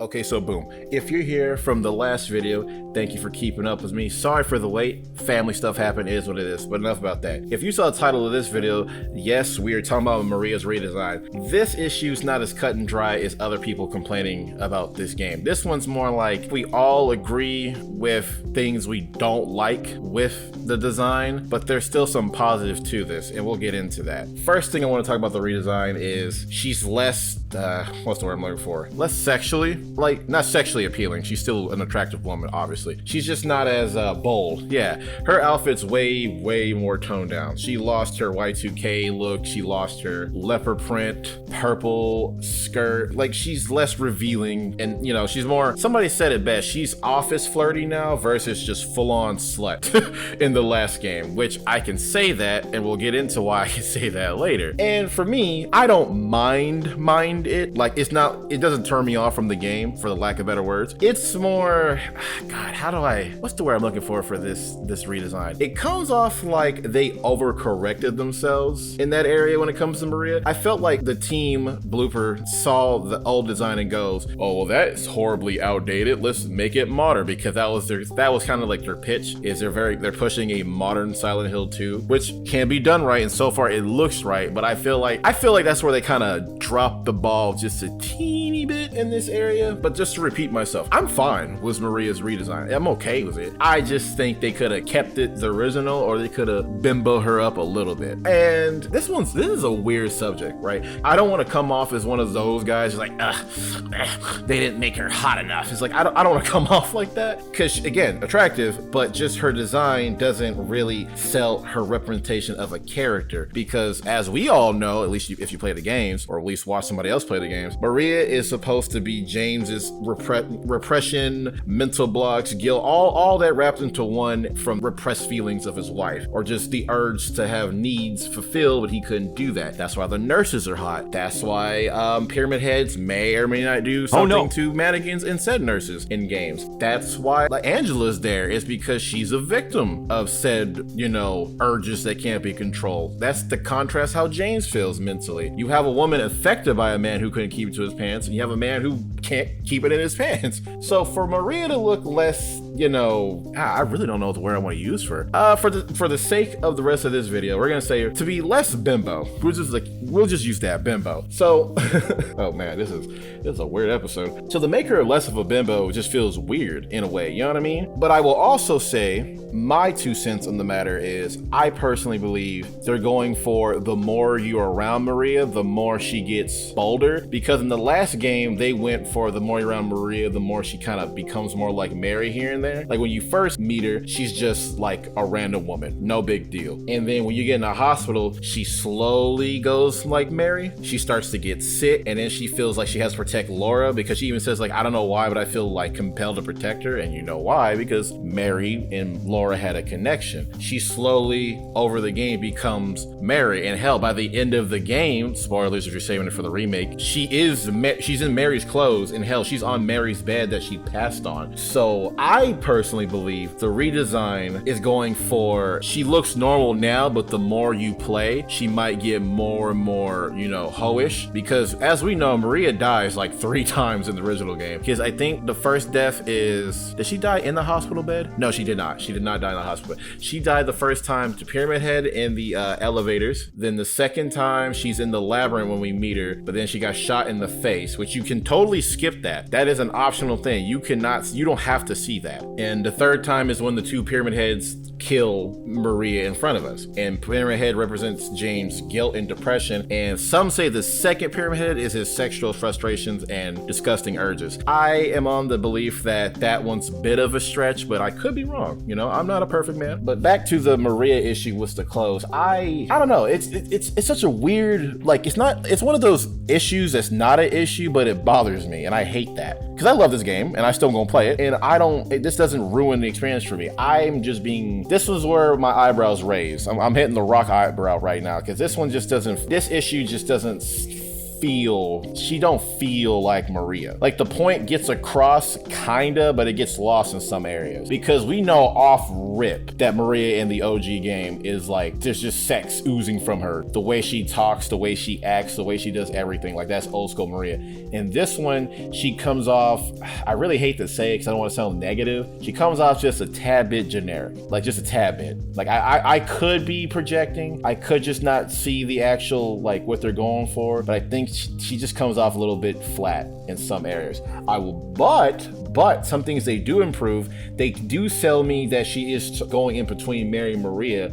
Okay, so boom. If you're here from the last video, thank you for keeping up with me. Sorry for the wait. Family stuff happened, is what it is, but enough about that. If you saw the title of this video, yes, we are talking about Maria's redesign. This issue's not as cut and dry as other people complaining about this game. This one's more like we all agree with things we don't like with the design, but there's still some positive to this, and we'll get into that. First thing I want to talk about the redesign is she's less, what's the word I'm looking for? Less sexually, like not sexually appealing. She's still an attractive woman, obviously. She's just not as bold. Yeah, her outfit's way more toned down. She lost her Y2K look. She lost her leopard print, purple skirt. Like she's less revealing, and you know, she's more, somebody said it best, she's office flirty now versus just full-on slut in the last game, which I can say that, and we'll get into why I can say that later. And for me, I don't mind it. Like it's not, it doesn't turn me off from the game, for the lack of better words. It's more, God, what's the word I'm looking for this redesign? It comes off like they overcorrected themselves in that area when it comes to Maria. I felt like the team blooper saw the old design and goes, oh, well, that's horribly outdated. Let's make it modern, because that was kind of like their pitch, is they're pushing a modern Silent Hill 2, which can be done right, and so far it looks right, but I feel like that's where they kind of dropped the ball just a teeny bit in this area. But just to repeat myself, I'm fine with Maria's redesign. I'm okay with it. I just think they could have kept it the original, or they could have bimbo her up a little bit. And this is a weird subject, right? I don't want to come off as one of those guys who's like, they didn't make her hot enough. It's like, I don't want to come off like that, because again, attractive, but just her design doesn't really sell her representation of a character. Because as we all know, at least if you play the games, or at least watch somebody else play the games, Maria is supposed to be James's repression, mental blocks, guilt, all that wrapped into one from repressed feelings of his wife, or just the urge to have needs fulfilled, but he couldn't do that. That's why the nurses are hot. That's why pyramid heads may or may not do something to mannequins and said nurses in games. That's why Angela's there, is because she's a victim of said, urges that can't be controlled. That's the contrast how James feels mentally. You have a woman affected by a man who couldn't keep it to his pants, and you have a man who can't keep it in his pants. So for Maria to look less, I really don't know the word I want to use for her. For the sake of the rest of this video, we're gonna say to be less bimbo. We'll just use that, bimbo. So, oh man, this is a weird episode. So the maker of less of a bimbo just feels weird in a way, you know what I mean? But I will also say my 2 cents on the matter is, I personally believe they're going for the more you're around Maria, the more she gets bolder. Because in the last game, they went for the more you're around Maria, the more she kind of becomes more like Mary here and there. Like when you first meet her, she's just like a random woman, no big deal. And then when you get in a hospital, she slowly goes like Mary. She starts to get sick, and then she feels like she has to protect Laura, because she even says like, I don't know why, but I feel like compelled to protect her. And you know why? Because Mary and Laura had a connection. She slowly over the game becomes Mary, and hell, by the end of the game, spoilers if you're saving it for the remake, she's in Mary's clothes, and hell, she's on Mary's bed that she passed on. So I personally believe the redesign is going for, she looks normal now, but the more you play, she might get more and more, hoish, because as we know, Maria dies like 3 times in the original game. Because I think the first death is, did she die in the hospital bed? No, she did not. She did not die in the hospital bed. She died the first time to Pyramid Head in the elevators. Then the second time, she's in the labyrinth when we meet her, but then she got shot in the face, which you can totally skip that. That is an optional thing. You don't have to see that. And the third time is when the 2 Pyramid Heads kill Maria in front of us. And Pyramid Head represents James' guilt and depression. And some say the second Pyramid Head is his sexual frustrations and disgusting urges. I am on the belief that one's a bit of a stretch, but I could be wrong. I'm not a perfect man. But back to the Maria issue with the clothes. I don't know. It's such a weird, like, it's one of those issues that's not an issue, but it bothers me, and I hate that. Because I love this game, and I still gonna play it, and this doesn't ruin the experience for me. This was where my eyebrows raised. I'm hitting the rock eyebrow right now, because this issue just doesn't feel like Maria. Like the point gets across kinda, but it gets lost in some areas because we know off rip that Maria in the OG game is like, there's just sex oozing from her. The way she talks, the way she acts, the way she does everything, like that's old school Maria. In this one, she comes off, I really hate to say it because I don't want to sound negative, she comes off just a tad bit generic, like just a tad bit. Like I could be projecting, I could just not see the actual like what they're going for, but I think she just comes off a little bit flat in some areas. But some things they do improve. They do sell me that she is going in between Mary and Maria,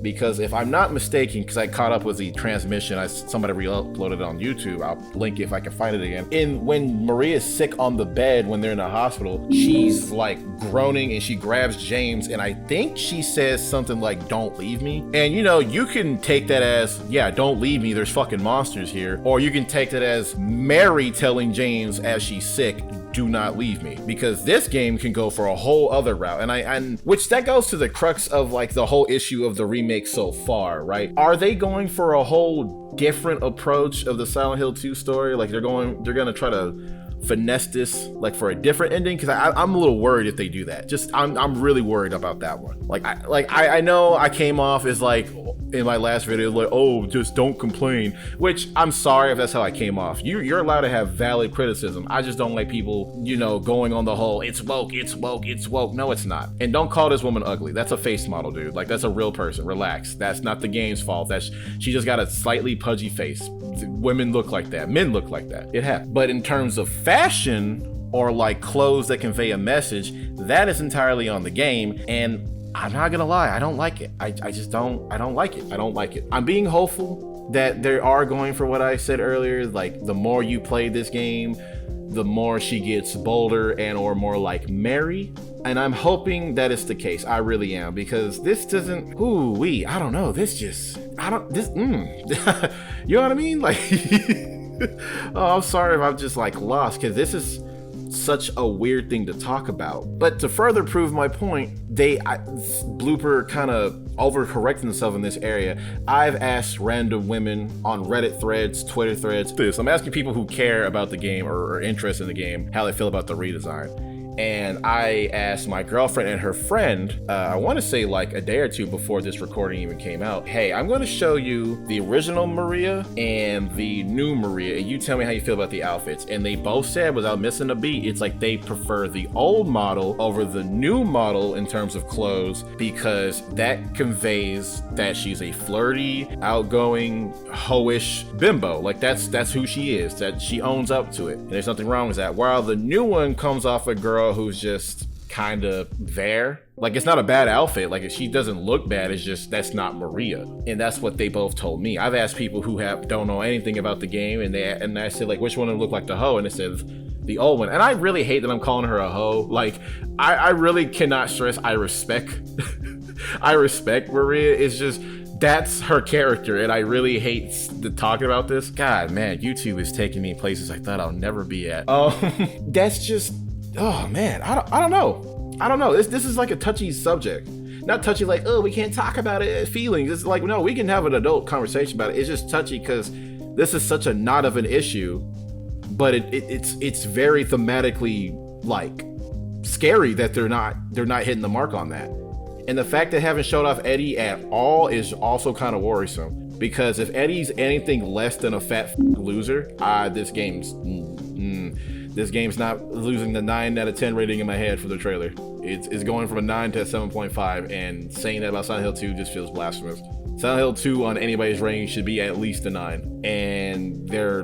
because if I'm not mistaken, because I caught up with the transmission, somebody re-uploaded it on YouTube, I'll link it if I can find it again. And when Maria's sick on the bed when they're in the hospital, she's like groaning and she grabs James, and I think she says something like, "Don't leave me." And you know, you can take that as, yeah, don't leave me, there's fucking monsters here. Or you can take that as Mary telling James as she's sick, "Do not leave me," because this game can go for a whole other route, and which that goes to the crux of like the whole issue of the remake so far, right? Are they going for a whole different approach of the Silent Hill 2 story? Like they're gonna try to finesse this like for a different ending? Because I'm a little worried if they do that. Just I'm really worried about that one. I know I came off as like in my last video like, oh, just don't complain, which I'm sorry if that's how I came off. You're allowed to have valid criticism. I just don't like people, you know, going on the whole it's woke, it's woke, it's woke. No, it's not. And don't call this woman ugly. That's a face model, dude. Like that's a real person. Relax. That's not the game's fault. She just got a slightly pudgy face. Women look like that. Men look like that. It happens. But in terms of fashion or like clothes that convey a message, that is entirely on the game. And I'm not gonna lie, I don't like it. I don't like it. I don't like it. I'm being hopeful that they are going for what I said earlier. Like the more you play this game, the more she gets bolder and or more like Mary. And I'm hoping that it's the case. I really am, because this doesn't, I don't know. You know what I mean? Like, oh, I'm sorry if I'm just like lost, because this is such a weird thing to talk about. But to further prove my point, Blooper kind of overcorrecting themselves in this area. I've asked random women on Reddit threads, Twitter threads, I'm asking people who care about the game or are interested in the game how they feel about the redesign. And I asked my girlfriend and her friend, I want to say like a day or two before this recording even came out, hey, I'm going to show you the original Maria and the new Maria, and you tell me how you feel about the outfits. And they both said, without missing a beat, it's like they prefer the old model over the new model in terms of clothes, because that conveys that she's a flirty, outgoing, hoish bimbo. Like that's who she is, that she owns up to it. And there's nothing wrong with that. While the new one comes off a girl who's just kind of there. Like, it's not a bad outfit. Like, if she doesn't look bad, it's just that's not Maria. And that's what they both told me. I've asked people who don't know anything about the game, and I said, like, which one of them look like the hoe? And it says the old one. And I really hate that I'm calling her a hoe. Like, I really cannot stress I respect Maria. It's just that's her character, and I really hate talking about this. God, man, YouTube is taking me places I thought I'll never be at. That's just, oh man, I don't know. This is like a touchy subject. Not touchy like, oh, we can't talk about it, feelings. It's like, no, we can have an adult conversation about it. It's just touchy because this is such a not of an issue, but it's very thematically like scary that they're not hitting the mark on that. And the fact that haven't showed off Eddie at all is also kind of worrisome, because if Eddie's anything less than a fat loser, this game's not losing the 9 out of 10 rating in my head for the trailer. It's going from a 9 to a 7.5, and saying that about Silent Hill 2 just feels blasphemous. Silent Hill 2 on anybody's rating should be at least a 9, and they're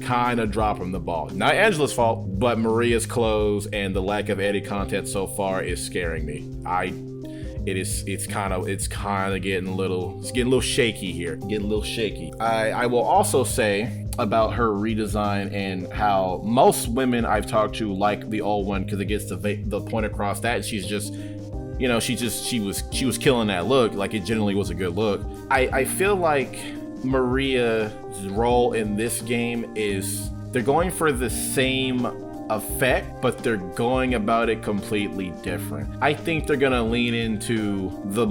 kind of dropping the ball. Not Angela's fault, but Maria's clothes and the lack of Eddie content so far is scaring me. It's kind of getting a little shaky here. Getting a little shaky. I will also say about her redesign and how most women I've talked to like the old one because it gets the point across that she's just, you know, she was killing that look. Like, it generally was a good look. I feel like Maria's role in this game is they're going for the same effect, but they're going about it completely different. I think they're gonna lean into they're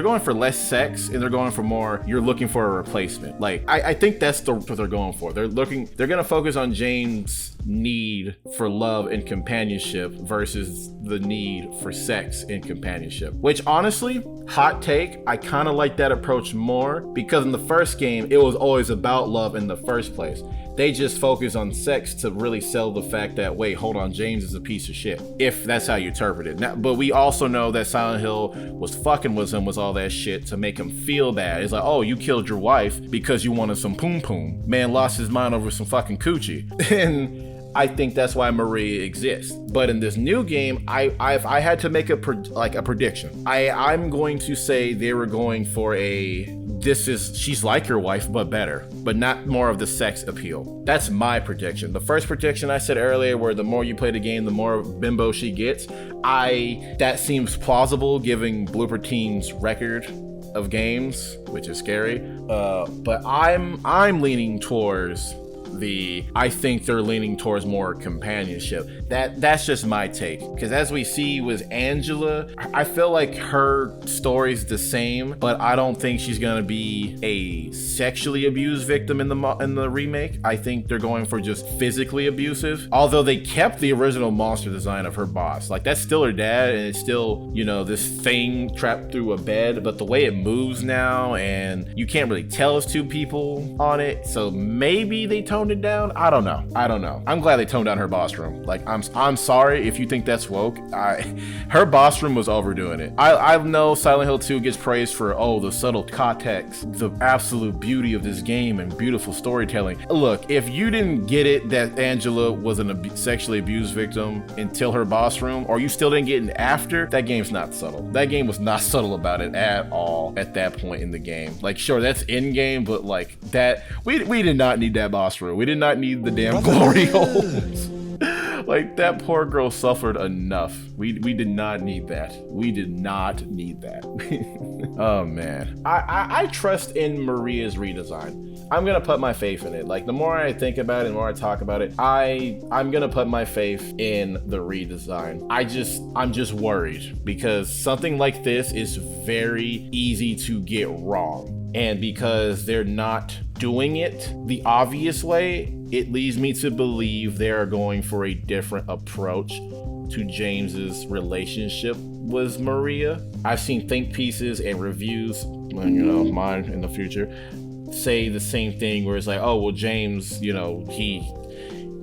going for less sex, and they're going for more, you're looking for a replacement. Like, I think that's what they're going for. They're gonna focus on James' need for love and companionship versus the need for sex and companionship, which honestly, hot take, I kind of like that approach more, because in the first game it was always about love in the first place. They just focus on sex to really sell the fact that, wait, hold on, James is a piece of shit, if that's how you interpret it. Now, but we also know that Silent Hill was fucking with him with all that shit to make him feel bad. It's like, oh, you killed your wife because you wanted some poom poom. Man lost his mind over some fucking coochie. And I think that's why Maria exists. But in this new game, if I had to make a prediction, I'm going to say they were going for she's like your wife but better, but not more of the sex appeal. That's my prediction. The first prediction I said earlier, where the more you play the game, the more bimbo she gets, that seems plausible given Blooper Team's record of games, which is scary. But I'm leaning towards I think they're leaning towards more companionship. That's just my take, because as we see with Angela, I feel like her story's the same, but I don't think she's gonna be a sexually abused victim in the remake. I think they're going for just physically abusive, although they kept the original monster design of her boss. Like, that's still her dad, and it's still, this thing trapped through a bed, but the way it moves now, and you can't really tell it's two people on it, so maybe they toned it down. I don't know. I'm glad they toned down her boss room. Like, I'm sorry if you think that's woke. Her boss room was overdoing it. I know Silent Hill 2 gets praised for, the subtle context, the absolute beauty of this game, and beautiful storytelling. Look, if you didn't get it that Angela was a sexually abused victim until her boss room, or you still didn't get it after, that game's not subtle. That game was not subtle about it at all at that point in the game. Like, sure, that's in game, but like that, we did not need that boss room. We did not need the damn glory holes. Like, that poor girl suffered enough. We did not need that. We did not need that. Oh man, I trust in Maria's redesign. I'm gonna put my faith in it. Like, the more I think about it, the more I talk about it, I'm gonna put my faith in the redesign. I'm just worried, because something like this is very easy to get wrong. And because they're not doing it the obvious way, it leads me to believe they're going for a different approach to James's relationship with Maria. I've seen think pieces and reviews, mine in the future, say the same thing, where it's like, oh, well, James, he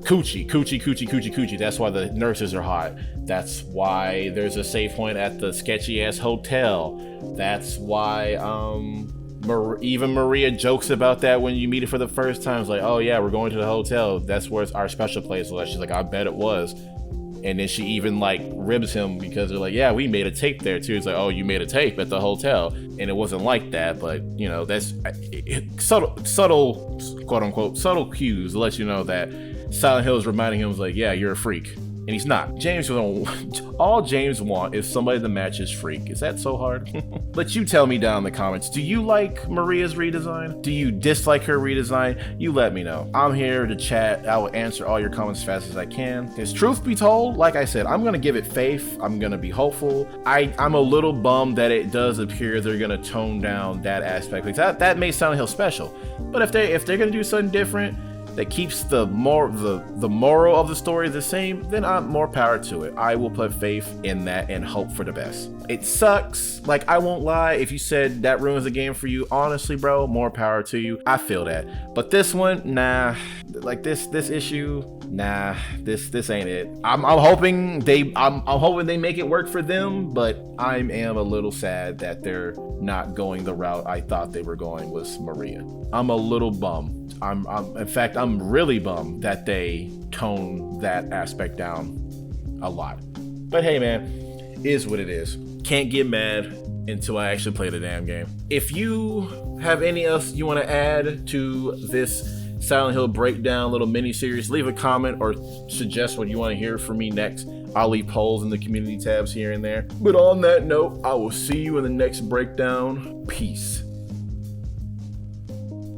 coochie. That's why the nurses are hot. That's why there's a save point at the sketchy ass hotel. That's why, even Maria jokes about that when you meet her for the first time. It's like, oh yeah, we're going to the hotel. That's where our special place was. She's like, I bet it was. And then she even like ribs him, because they're like, yeah, we made a tape there too. It's like, oh, you made a tape at the hotel. And it wasn't like that, but that's subtle, quote unquote, subtle cues to let you know that Silent Hill is reminding him, like, yeah, you're a freak. And he's not. All James wants is somebody to match his freak. Is that so hard? But you tell me down in the comments, do you like Maria's redesign? Do you dislike her redesign? You let me know. I'm here to chat. I will answer all your comments as fast as I can. Because truth be told, like I said, I'm going to give it faith. I'm going to be hopeful. I'm a little bummed that it does appear they're going to tone down that aspect. Because that made Silent Hill special. But if they're going to do something different that keeps the moral of the story the same, then more power to it. I will put faith in that and hope for the best. It sucks. Like, I won't lie. If you said that ruins the game for you, honestly, bro, more power to you. I feel that. But this one, nah. Like, this issue, nah. This ain't it. I'm hoping they make it work for them, but I am a little sad that they're not going the route I thought they were going with Maria. I'm a little bummed. In fact, I'm really bummed that they tone that aspect down a lot. But hey, man, is what it is. Can't get mad until I actually play the damn game. If you have any else you want to add to this Silent Hill breakdown little mini series, leave a comment or suggest what you want to hear from me next. I'll leave polls in the community tabs here and there. But on that note, I will see you in the next breakdown. Peace.